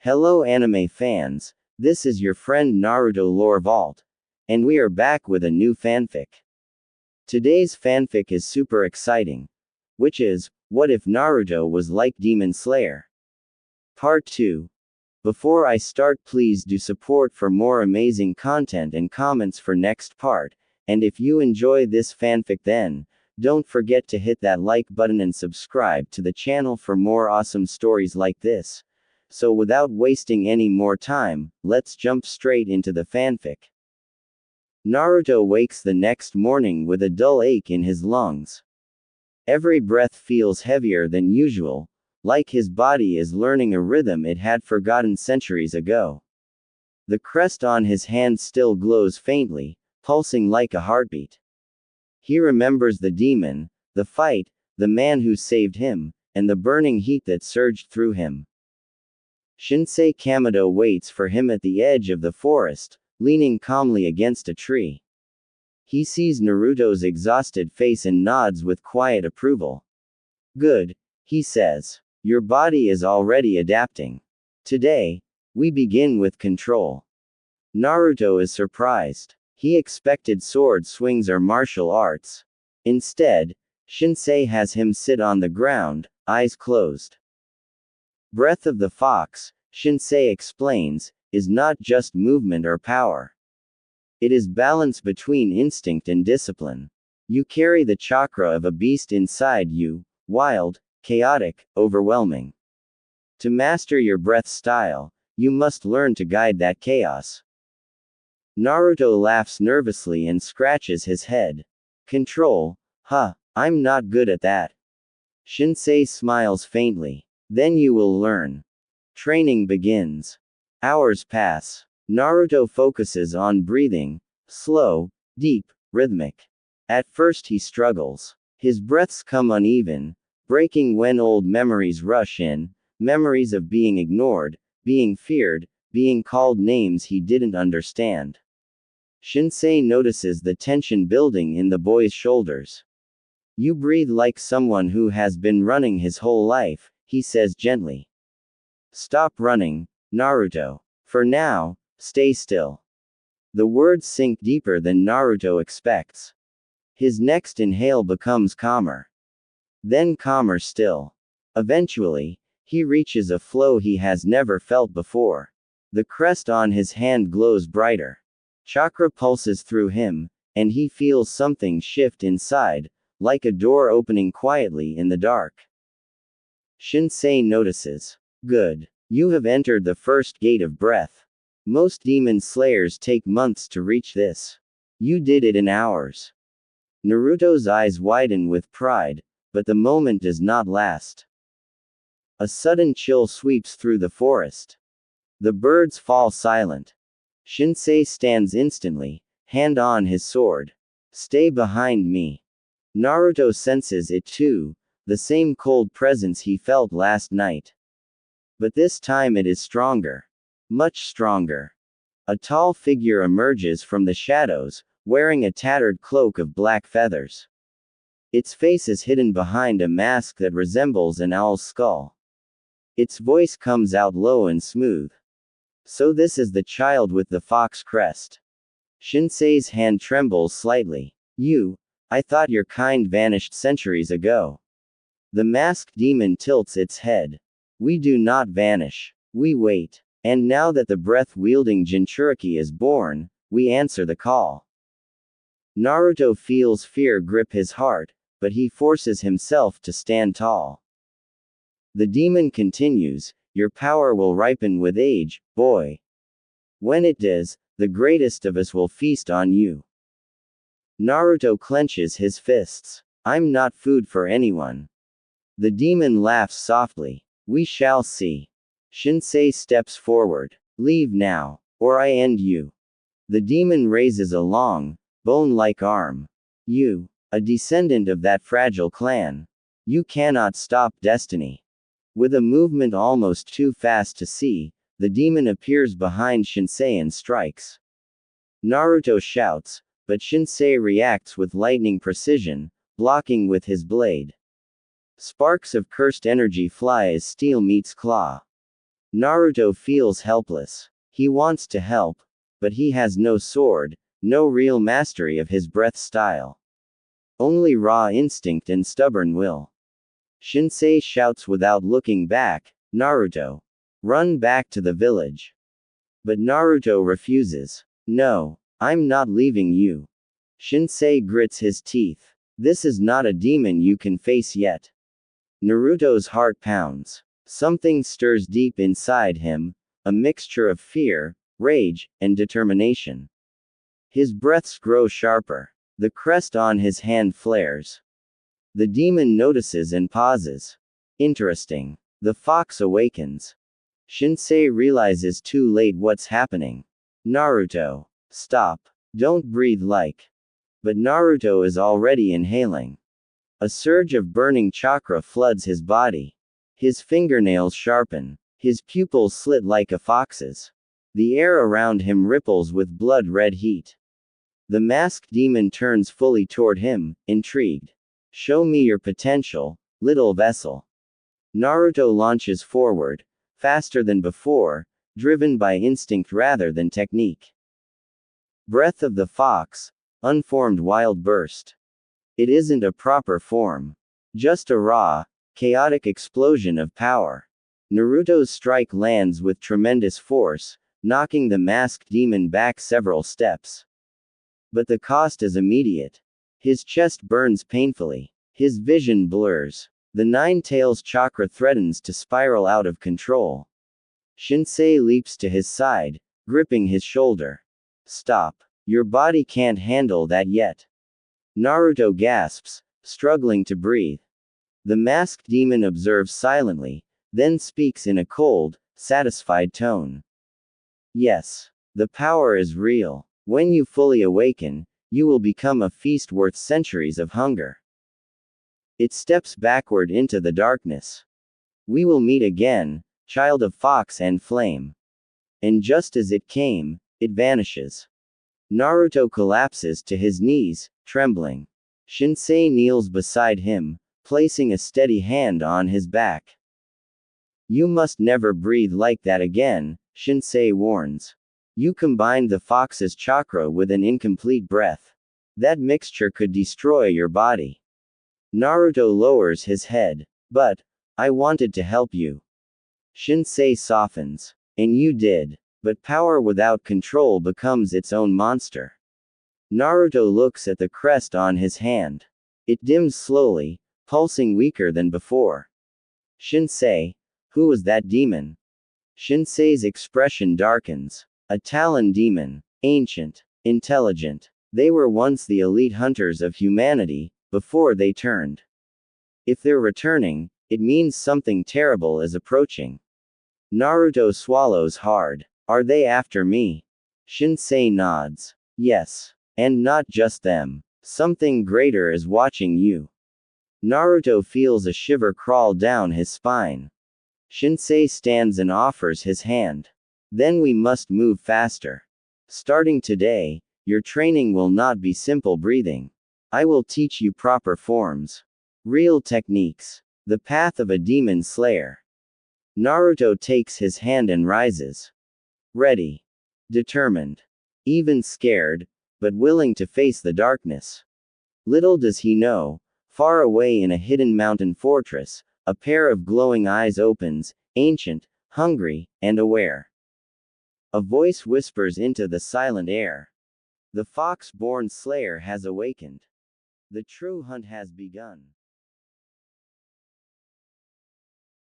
Hello anime fans, this is your friend Naruto Lore Vault, and we are back with a new fanfic. Today's fanfic is super exciting, which is, what if Naruto was like Demon Slayer? Part 2. Before I start, please do support for more amazing content and comments for next part, and if you enjoy this fanfic then, don't forget to hit that like button and subscribe to the channel for more awesome stories like this. So without wasting any more time, let's jump straight into the fanfic. Naruto wakes the next morning with a dull ache in his lungs. Every breath feels heavier than usual, like his body is learning a rhythm it had forgotten centuries ago. The crest on his hand still glows faintly, pulsing like a heartbeat. He remembers the demon, the fight, the man who saved him, and the burning heat that surged through him. Shinsei Kamado waits for him at the edge of the forest, leaning calmly against a tree. He sees Naruto's exhausted face and nods with quiet approval. Good, he says. Your body is already adapting. Today, we begin with control. Naruto is surprised. He expected sword swings or martial arts. Instead, Shinsei has him sit on the ground, eyes closed. Breath of the Fox, Shinsei explains, is not just movement or power. It is balance between instinct and discipline. You carry the chakra of a beast inside you, wild, chaotic, overwhelming. To master your breath style, you must learn to guide that chaos. Naruto laughs nervously and scratches his head. Control? Huh, I'm not good at that. Shinsei smiles faintly. Then you will learn. Training begins. Hours pass. Naruto focuses on breathing, slow, deep, rhythmic. At first he struggles. His breaths come uneven, breaking when old memories rush in, memories of being ignored, being feared, being called names he didn't understand. Shinsei notices the tension building in the boy's shoulders. You breathe like someone who has been running his whole life, he says gently. Stop running, Naruto. For now, stay still. The words sink deeper than Naruto expects. His next inhale becomes calmer. Then calmer still. Eventually, he reaches a flow he has never felt before. The crest on his hand glows brighter. Chakra pulses through him, and he feels something shift inside, like a door opening quietly in the dark. Shinsei notices. Good. You have entered the first gate of breath. Most demon slayers take months to reach this. You did it in hours. Naruto's eyes widen with pride, but the moment does not last. A sudden chill sweeps through the forest. The birds fall silent. Shinsei stands instantly, hand on his sword. Stay behind me. Naruto senses it too, the same cold presence he felt last night. But this time it is stronger. Much stronger. A tall figure emerges from the shadows, wearing a tattered cloak of black feathers. Its face is hidden behind a mask that resembles an owl's skull. Its voice comes out low and smooth. So this is the child with the fox crest. Shinsei's hand trembles slightly. I thought your kind vanished centuries ago. The masked demon tilts its head. We do not vanish. We wait. And now that the breath-wielding Jinchuriki is born, we answer the call. Naruto feels fear grip his heart, but he forces himself to stand tall. The demon continues, your power will ripen with age, boy. When it does, the greatest of us will feast on you. Naruto clenches his fists. I'm not food for anyone. The demon laughs softly. We shall see. Shinsei steps forward. Leave now, or I end you. The demon raises a long, bone-like arm. You, a descendant of that fragile clan. You cannot stop destiny. With a movement almost too fast to see, the demon appears behind Shinsei and strikes. Naruto shouts, but Shinsei reacts with lightning precision, blocking with his blade. Sparks of cursed energy fly as steel meets claw. Naruto feels helpless. He wants to help, but he has no sword, no real mastery of his breath style. Only raw instinct and stubborn will. Shinsei shouts without looking back, Naruto, run back to the village. But Naruto refuses. No, I'm not leaving you. Shinsei grits his teeth. This is not a demon you can face yet. Naruto's heart pounds. Something stirs deep inside him, a mixture of fear, rage, and determination. His breaths grow sharper. The crest on his hand flares. The demon notices and pauses. Interesting. The fox awakens. Shinsei realizes too late what's happening. Naruto, stop. Don't breathe like. But Naruto is already inhaling. A surge of burning chakra floods his body. His fingernails sharpen. His pupils slit like a fox's. The air around him ripples with blood-red heat. The masked demon turns fully toward him, intrigued. Show me your potential, little vessel. Naruto launches forward, faster than before, driven by instinct rather than technique. Breath of the fox, unformed wild burst. It isn't a proper form. Just a raw, chaotic explosion of power. Naruto's strike lands with tremendous force, knocking the masked demon back several steps. But the cost is immediate. His chest burns painfully. His vision blurs. The Nine Tails chakra threatens to spiral out of control. Shinsei leaps to his side, gripping his shoulder. Stop. Your body can't handle that yet. Naruto gasps, struggling to breathe. The masked demon observes silently, then speaks in a cold, satisfied tone. Yes. The power is real. When you fully awaken, you will become a feast worth centuries of hunger. It steps backward into the darkness. We will meet again, child of fox and flame. And just as it came, it vanishes. Naruto collapses to his knees, trembling. Shinsei kneels beside him, placing a steady hand on his back. You must never breathe like that again, Shinsei warns. You combined the fox's chakra with an incomplete breath. That mixture could destroy your body. Naruto lowers his head. But, I wanted to help you. Shinsei softens. And you did. But power without control becomes its own monster. Naruto looks at the crest on his hand. It dims slowly, pulsing weaker than before. Shinsei, who was that demon? Shinsei's expression darkens. A Talon demon. Ancient. Intelligent. They were once the elite hunters of humanity, before they turned. If they're returning, it means something terrible is approaching. Naruto swallows hard. Are they after me? Shinsei nods. Yes. And not just them. Something greater is watching you. Naruto feels a shiver crawl down his spine. Shinsei stands and offers his hand. Then we must move faster. Starting today, your training will not be simple breathing. I will teach you proper forms. Real techniques. The path of a demon slayer. Naruto takes his hand and rises. Ready. Determined. Even scared, but willing to face the darkness. Little does he know, far away in a hidden mountain fortress, a pair of glowing eyes opens, ancient, hungry, and aware. A voice whispers into the silent air. The fox-born slayer has awakened. The true hunt has begun.